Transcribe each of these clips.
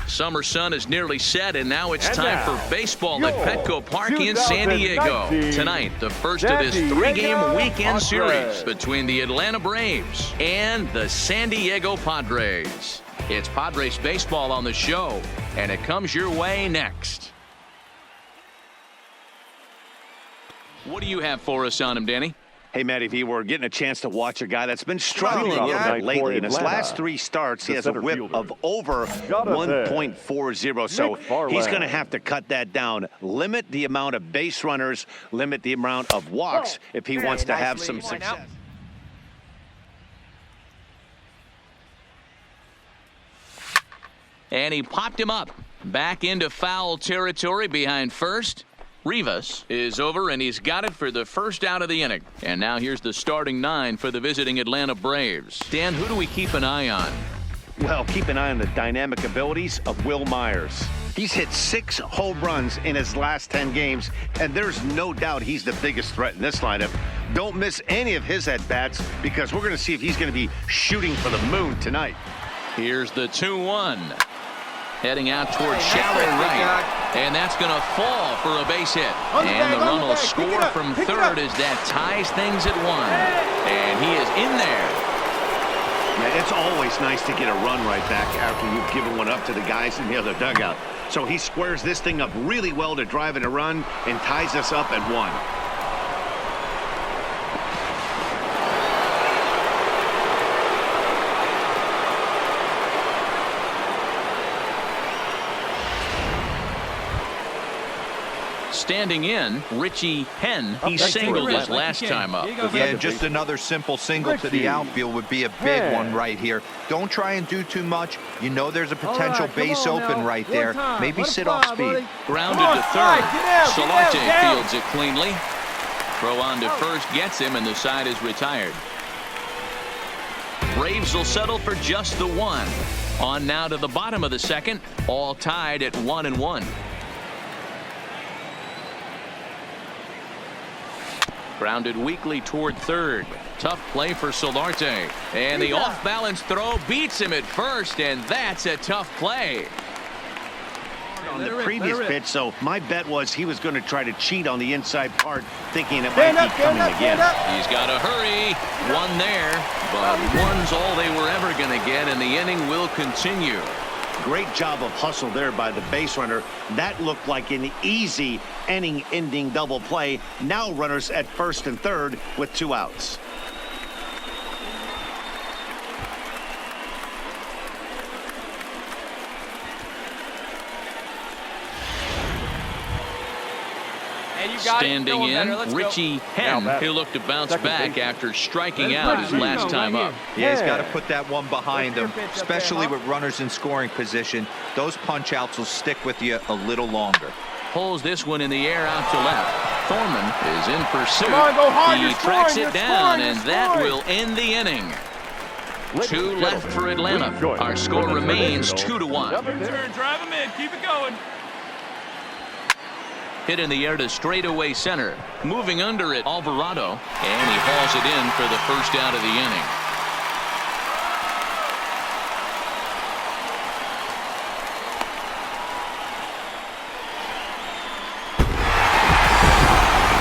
Summer sun is nearly set, and now it's time for baseball at Petco Park in San Diego. Tonight, the first of this three-game weekend series between the Atlanta Braves and the San Diego Padres. It's Padres baseball on the show, and it comes your way next. What do you have for us on him, Danny? Hey, Matty V, we're getting a chance to watch a guy that's been struggling a little bit lately. In his last three starts, he has a whip of over 1.40, so he's going to have to cut that down, limit the amount of base runners, limit the amount of walks if he wants to have some success. And he popped him up. Back into foul territory behind first. Rivas is over, and he's got it for the first out of the inning. And now here's the starting nine for the visiting Atlanta Braves. Dan, who do we keep an eye on? Well, keep an eye on the dynamic abilities of Will Myers. He's hit 6 home runs in his last 10 games, and there's no doubt he's the biggest threat in this lineup. Don't miss any of his at-bats, because we're going to see if he's going to be shooting for the moon tonight. Here's the 2-1. Heading out towards shallow right, and that's going to fall for a base hit. And the run will score from third as that ties things at 1. And he is in there. Yeah, it's always nice to get a run right back after you've given one up to the guys in the other dugout. So he squares this thing up really well to drive in a run and ties us up at 1. Standing in, Richie Henn. He singled his last time up. Yeah, just another simple single to the outfield would be a big one right here. Don't try and do too much. You know there's a potential base open right there. Maybe sit off speed. Grounded to third. Solarte fields it cleanly. Throw on to first gets him, and the side is retired. Braves will settle for just the 1. On now to the bottom of the second. All tied at 1-1. Grounded weakly toward third. Tough play for Solarte. And the off-balance throw beats him at first, and that's a tough play. On the previous pitch, so my bet was he was going to try to cheat on the inside part, thinking it might be coming again. He's got to hurry. 1 there, but 1's all they were ever going to get, and the inning will continue. Great job of hustle there by the base runner. That looked like an easy inning-ending double play. Now runners at first and third with 2 outs. Standing in, Richie Henn, who looked to bounce back after striking out his last time up. Yeah, he's got to put that one behind him, especially with runners in scoring position. Those punch-outs will stick with you a little longer. Pulls this one in the air out to left. Thorman is in pursuit. He tracks it down, and that will end the inning. 2 left for Atlanta. Our score remains 2-1. Drive him in. Keep it going. Hit in the air to straightaway center. Moving under it, Alvarado. And he hauls it in for the first out of the inning.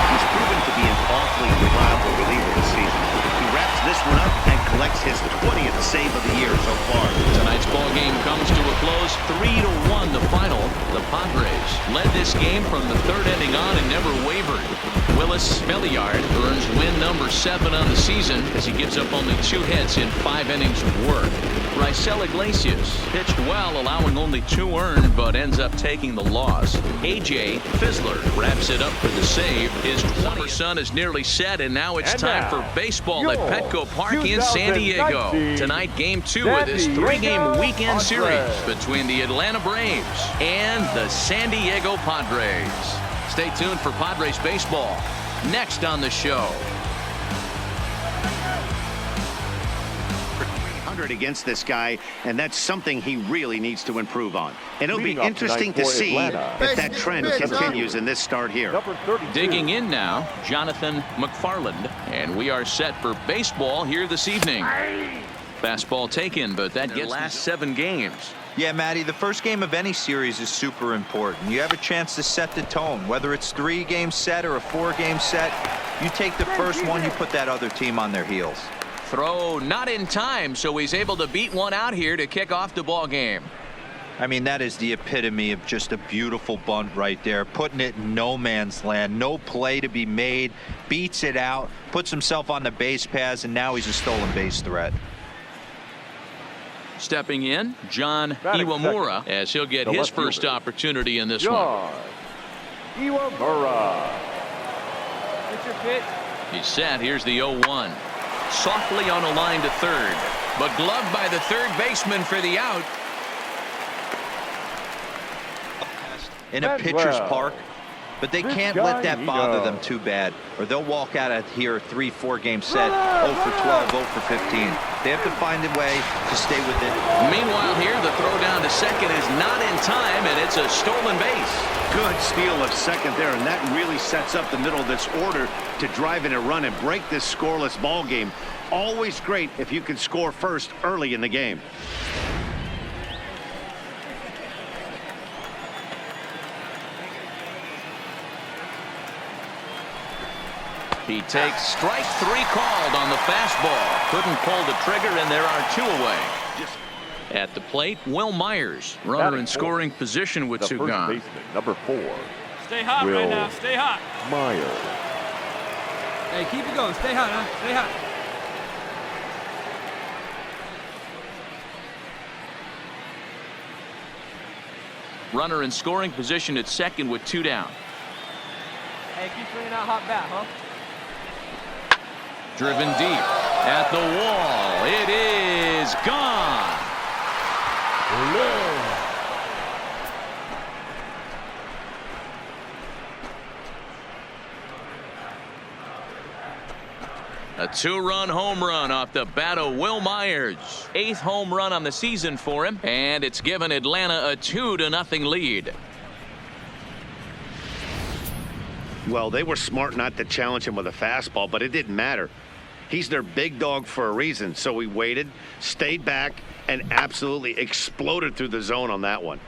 He's proven to be an awfully reliable reliever this season. He wraps this one up and collects his 20th save of the year so far. Tonight's ball game comes to a close. 3-1 the final. The Padres led this game from the third inning on and never wavered. Willis Belliard earns win number 7 on the season as he gives up only 2 hits in 5 innings of work. Raisel Iglesias pitched well, allowing only 2 earned, but ends up taking the loss. A.J. Fizzler wraps it up for the save. His summer sun is nearly set, and now it's time for baseball at Petco Park in San Diego. Tonight, Game 2 of this 3-game weekend series between the Atlanta Braves and the San Diego Padres. Stay tuned for Padres baseball next on the show. Against this guy, and that's something he really needs to improve on. And it'll be interesting to see if that trend continues in this start here. Digging in now, Jonathan McFarland, and we are set for baseball here this evening. Fastball taken, but that gets last 7 games. Yeah, Matty, the first game of any series is super important. You have a chance to set the tone, whether it's 3-game set or a 4-game set. You take the first one, you put that other team on their heels. Throw not in time, so he's able to beat one out here to kick off the ball game. I mean, that is the epitome of just a beautiful bunt right there. Putting it in no man's land. No play to be made. Beats it out. Puts himself on the base paths, and now he's a stolen base threat. Stepping in, John Iwamura, as he'll get his first opportunity in this one. Iwamura. Get your pitch. He's set. Here's the 0-1. Softly on a line to third, but gloved by the third baseman for the out. In a pitcher's park, but they can't let that bother them too bad, or they'll walk out of here a 3-4 game set, 0 for 12, 0 for 15. They have to find a way to stay with it. Meanwhile here, the throw down to second is not in time, and it's a stolen base. Good steal of second there, and that really sets up the middle of this order to drive in a run and break this scoreless ball game. Always great if you can score first early in the game. He takes strike 3 called on the fastball. Couldn't pull the trigger, and there are 2 away. At the plate, Will Myers, runner in scoring position with 2 gone. First baseman, number 4. Stay hot right now. Stay hot. Myers. Hey, keep it going. Stay hot, huh? Stay hot. Runner in scoring position at second with 2 down. Hey, keep swinging that hot bat, huh? Driven deep at the wall. It is gone. A 2-run home run off the bat of Will Myers. 8th home run on the season for him, and it's given Atlanta a 2-0 lead. Well, they were smart not to challenge him with a fastball, but it didn't matter. He's their big dog for a reason, so he waited, stayed back, and absolutely exploded through the zone on that one.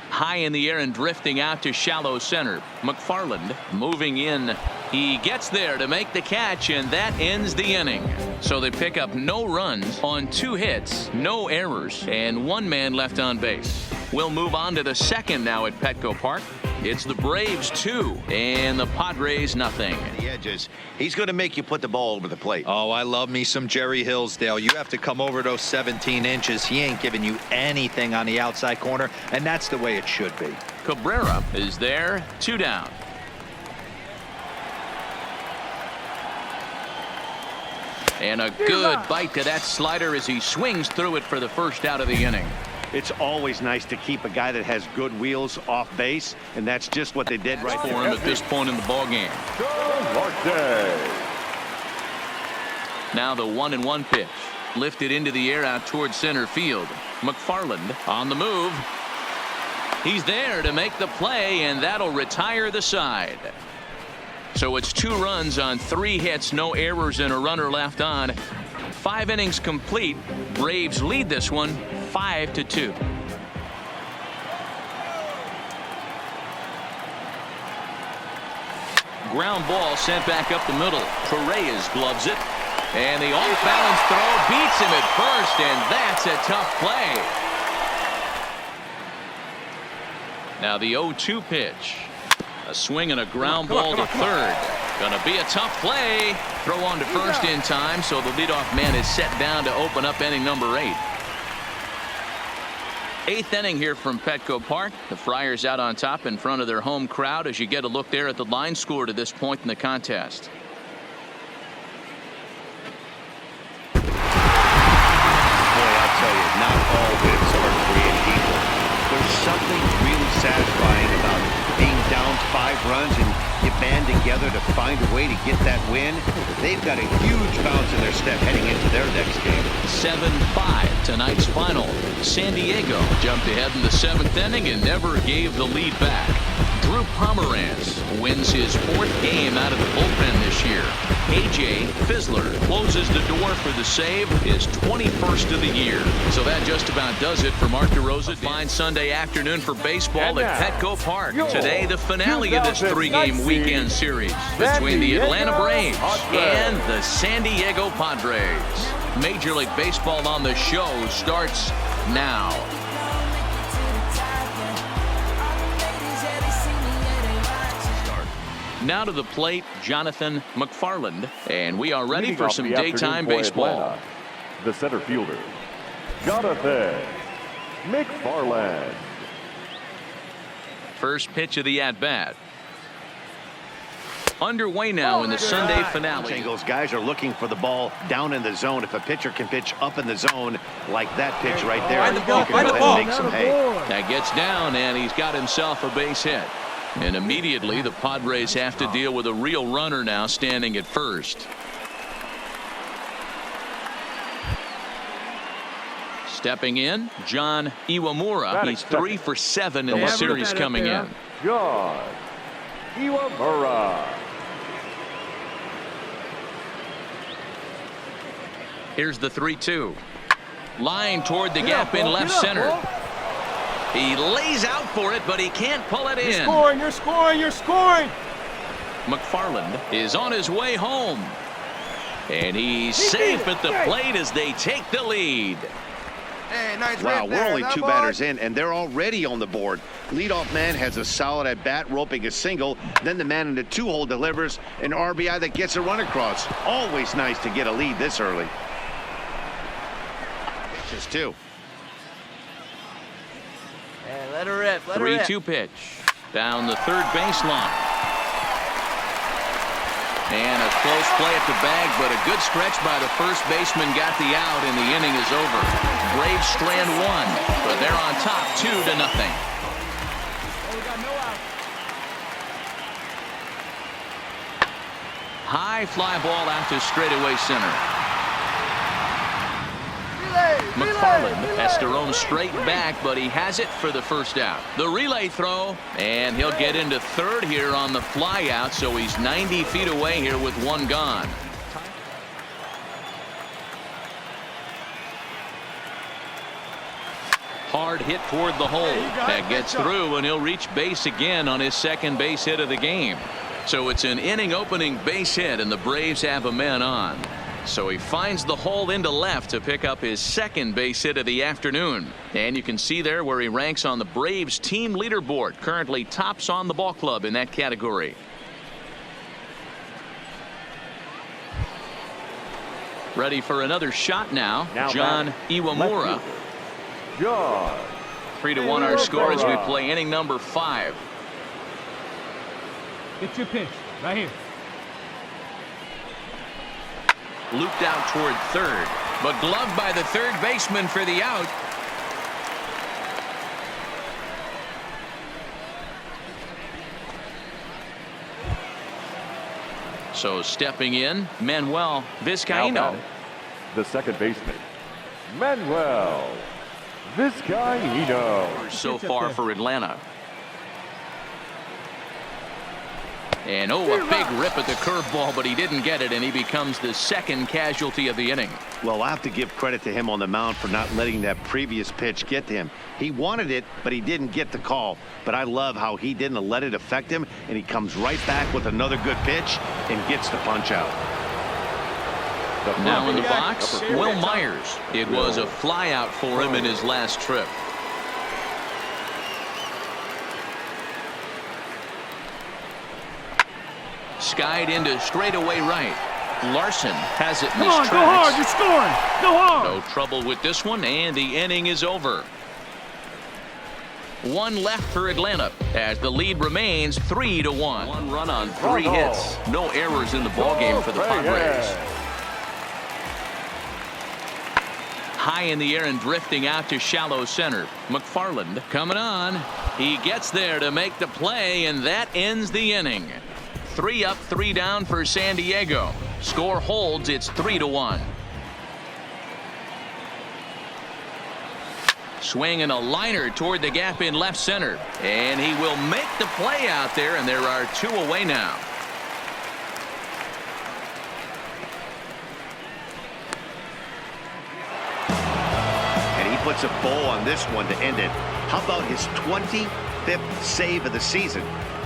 High in the air and drifting out to shallow center. McFarland moving in. He gets there to make the catch, and that ends the inning. So they pick up no runs on 2 hits, no errors, and 1 man left on base. We'll move on to the second now at Petco Park. It's the Braves 2 and the Padres nothing. The edges. He's going to make you put the ball over the plate. Oh, I love me some Jerry Hillsdale. You have to come over those 17 inches. He ain't giving you anything on the outside corner, and that's the way it should be. Cabrera is there, 2 down. And a good bite to that slider as he swings through it for the first out of the inning. It's always nice to keep a guy that has good wheels off base, and that's just what they did right for there. him at this point in the ball game. Now the 1-1 pitch, lifted into the air out towards center field. McFarland on the move. He's there to make the play, and that'll retire the side. So it's 2 runs on 3 hits, no errors, and a runner left on. 5 innings complete. Braves lead this one 5-2. Ground ball sent back up the middle. Torres gloves it, and the off-balance throw beats him at first, and that's a tough play. Now the 0-2 pitch. A swing and a ground ball to third. Gonna be a tough play. Throw on to first in time, so the leadoff man is set down to open up inning number 8. 8th inning here from Petco Park. The Friars out on top in front of their home crowd as you get a look there at the line score to this point in the contest. Boy, I'll tell you, not all hits are created equal. There's something really satisfying about being down 5 runs and you band together together to find a way to get that win. They've got a huge bounce in their step heading into their next game. 7-5 tonight's final. San Diego jumped ahead in the 7th inning and never gave the lead back. Drew Pomeranz wins his 4th game out of the bullpen this year. A.J. Fizzler closes the door for the save, his 21st of the year. So that just about does it for Mark DeRosa. Fine Sunday afternoon for baseball at Petco Park. Today, the finale of this 3-game weekend series between the Atlanta Braves and the San Diego Padres. Major League Baseball on the show starts now. Now to the plate, Jonathan McFarland, and we are ready for some daytime baseball. Atlanta, the center fielder, Jonathan McFarland. First pitch of the at-bat. Underway now in the Sunday finale. Those guys are looking for the ball down in the zone. If a pitcher can pitch up in the zone like that pitch right there, you can go ahead and make some hay. That gets down, and he's got himself a base hit. And immediately the Padres have to deal with a real runner now standing at first. Stepping in, John Iwamura. He's 3 for 7 in the series coming in. John Iwamura. Here's the 3-2. Line toward the gap in left center. He lays out for it, but he can't pull it in. You're scoring. McFarland is on his way home. And he's safe at the plate as they take the lead. Hey, nice wow, rip there. we're only That 2 ball? batters in, and they're already on the board. Leadoff man has a solid at-bat, roping a single. Then the man in the 2-hole delivers an RBI that gets a run across. Always nice to get a lead this early. Just 2. Hey, let her rip. 3-2 pitch. Down the third baseline. And a close play at the bag, but a good stretch by the first baseman got the out, and the inning is over. Braves strand 1, but they're on top 2-0. High fly ball out to straightaway center. McFarland has to roam straight back, but he has it for the first out. The relay throw, and he'll get into third here on the fly out, so he's 90 feet away here with 1 gone. Hard hit toward the hole. That gets through, and he'll reach base again on his second base hit of the game. So it's an inning opening base hit, and the Braves have a man on. So he finds the hole into left to pick up his second base hit of the afternoon. And you can see there where he ranks on the Braves team leaderboard. Currently tops on the ball club in that category. Ready for another shot now John Iwamura. John 3-1 our score as we play inning number 5. Get your pitch right here. Looped out toward third, but gloved by the third baseman for the out. So stepping in, Manuel Vizcaíno. The second baseman, Manuel Vizcaíno. So far for Atlanta. And a big rip at the curveball, but he didn't get it, and he becomes the second casualty of the inning. Well, I have to give credit to him on the mound for not letting that previous pitch get to him. He wanted it, but he didn't get the call. But I love how he didn't let it affect him, and he comes right back with another good pitch and gets the punch out. Now in the box, Will Myers. It was a fly out for him in his last trip. Skied into straightaway right. Larson has it in his tracks. Go hard, you're scoring. Go hard. No trouble with this one, and the inning is over. 1 left for Atlanta as the lead remains 3-1. 1 run on 3 hits. No errors in the ballgame for the Padres. High in the air and drifting out to shallow center. McFarland coming on. He gets there to make the play, and that ends the inning. 3 up, 3 down for San Diego. Score holds, it's 3-1. Swing and a liner toward the gap in left center. And he will make the play out there, and there are 2 away now. And he puts a bow on this one to end it. How about his 25th save of the season?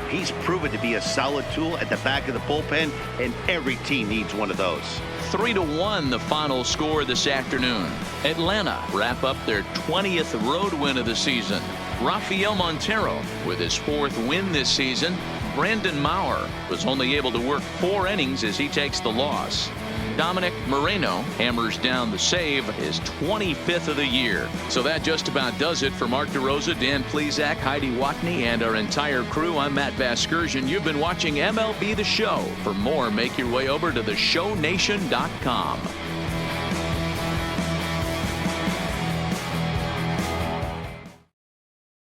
He's proven to be a solid tool at the back of the bullpen, and every team needs one of those. 3-1 the final score this afternoon. Atlanta wrap up their 20th road win of the season. Rafael Montero with his 4th win this season. Brandon Maurer was only able to work 4 innings as he takes the loss. Dominic Moreno hammers down the save, his 25th of the year. So that just about does it for Mark DeRosa, Dan Plesac, Heidi Watney, and our entire crew. I'm Matt Vasgersian. You've been watching MLB The Show. For more, make your way over to theshownation.com.